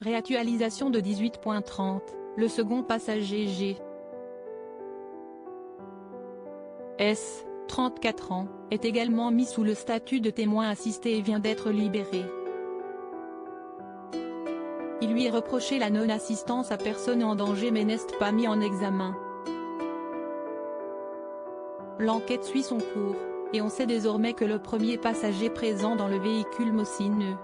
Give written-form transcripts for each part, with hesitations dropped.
Réactualisation de 18.30, le second passager G. S, 34 ans, est également mis sous le statut de témoin assisté et vient d'être libéré. Il lui est reproché la non-assistance à personne en danger mais n'est pas mis en examen. L'enquête suit son cours, et on sait désormais que le premier passager présent dans le véhicule Mosineux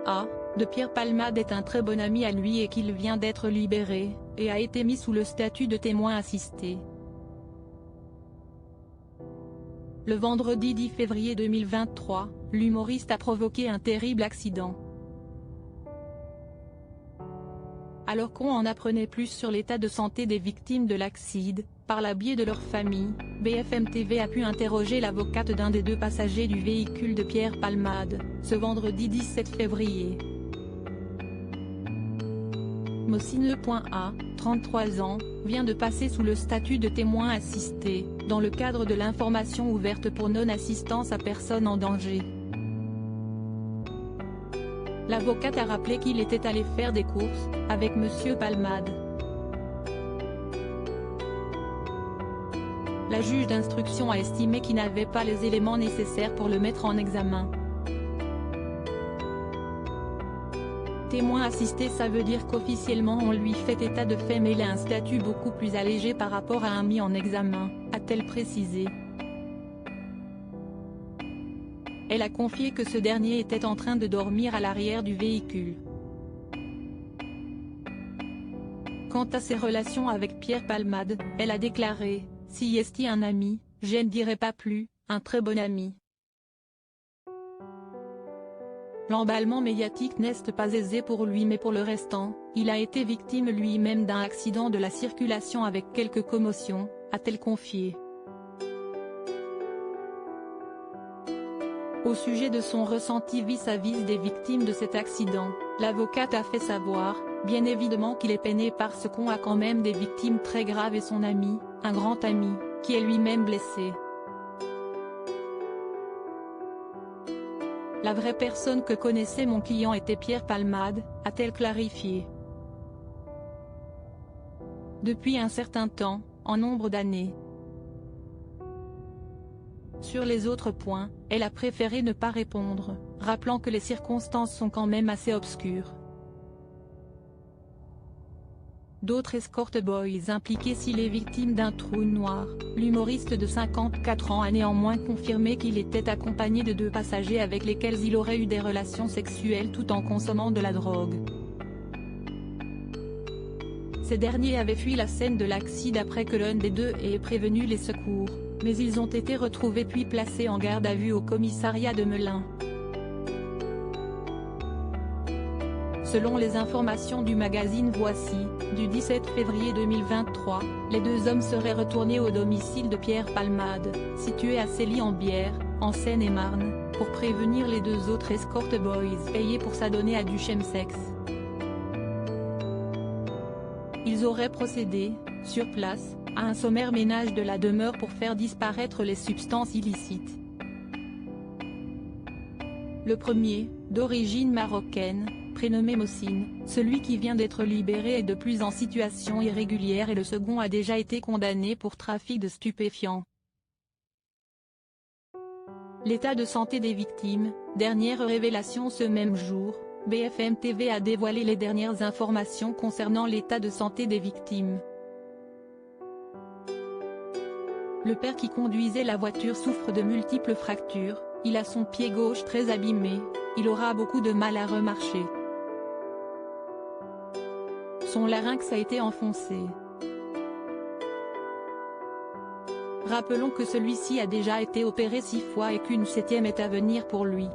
A. de Pierre Palmade est un très bon ami à lui et qu'il vient d'être libéré, et a été mis sous le statut de témoin assisté. Le vendredi 10 février 2023, l'humoriste a provoqué un terrible accident. Alors qu'on en apprenait plus sur l'état de santé des victimes de l'accident, par la biais de leur famille, BFM TV a pu interroger l'avocate d'un des deux passagers du véhicule de Pierre Palmade, ce vendredi 17 février. Mosineux.A, 33 ans, vient de passer sous le statut de témoin assisté, dans le cadre de l'information ouverte pour non-assistance à personne en danger. L'avocate a rappelé qu'il était allé faire des courses, avec Monsieur Palmade. La juge d'instruction a estimé qu'il n'avait pas les éléments nécessaires pour le mettre en examen. Témoin assisté, ça veut dire qu'officiellement on lui fait état de fait mais il a un statut beaucoup plus allégé par rapport à un mis en examen, a-t-elle précisé. Elle a confié que ce dernier était en train de dormir à l'arrière du véhicule. Quant à ses relations avec Pierre Palmade, elle a déclaré « Si est un ami, je ne dirais pas plus, un très bon ami ». L'emballement médiatique n'est pas aisé pour lui mais pour le restant, il a été victime lui-même d'un accident de la circulation avec quelques commotions, a-t-elle confié. Au sujet de son ressenti vis-à-vis des victimes de cet accident, l'avocate a fait savoir, bien évidemment qu'il est peiné par ce qu'on a quand même des victimes très graves et son ami, un grand ami, qui est lui-même blessé. La vraie personne que connaissait mon client était Pierre Palmade, a-t-elle clarifié. Depuis un certain temps, en nombre d'années. Sur les autres points, elle a préféré ne pas répondre, rappelant que les circonstances sont quand même assez obscures. D'autres escort boys impliqués s'il est victime d'un trou noir, l'humoriste de 54 ans a néanmoins confirmé qu'il était accompagné de deux passagers avec lesquels il aurait eu des relations sexuelles tout en consommant de la drogue. Ces derniers avaient fui la scène de l'accident après que l'un des deux ait prévenu les secours, mais ils ont été retrouvés puis placés en garde à vue au commissariat de Melun. Selon les informations du magazine Voici, du 17 février 2023, les deux hommes seraient retournés au domicile de Pierre Palmade, situé à Célie-en-Bière, en Seine-et-Marne, pour prévenir les deux autres escort boys payés pour s'adonner à du chemsex. Ils auraient procédé, sur place, à un sommaire ménage de la demeure pour faire disparaître les substances illicites. Le premier, d'origine marocaine, prénommé Mosin, celui qui vient d'être libéré est de plus en situation irrégulière et le second a déjà été condamné pour trafic de stupéfiants. L'état de santé des victimes, dernière révélation ce même jour, BFM TV a dévoilé les dernières informations concernant l'état de santé des victimes. Le père qui conduisait la voiture souffre de multiples fractures, il a son pied gauche très abîmé, il aura beaucoup de mal à remarcher. Son larynx a été enfoncé. Rappelons que celui-ci a déjà été opéré 6 fois et qu'une 7e est à venir pour lui.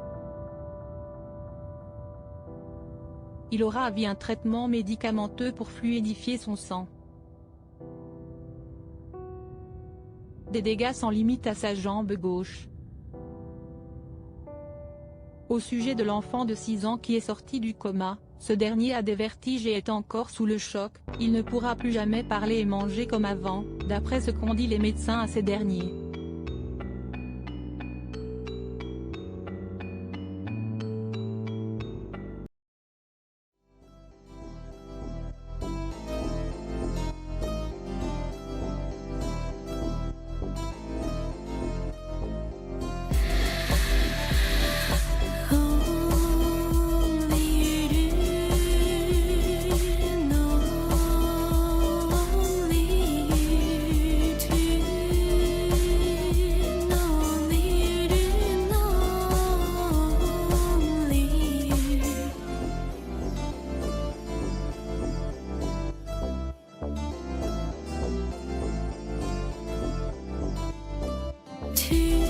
Il aura à vie un traitement médicamenteux pour fluidifier son sang. Des dégâts sans limite à sa jambe gauche. Au sujet de l'enfant de 6 ans qui est sorti du coma, ce dernier a des vertiges et est encore sous le choc, il ne pourra plus jamais parler et manger comme avant, d'après ce qu'ont dit les médecins à ces derniers. tu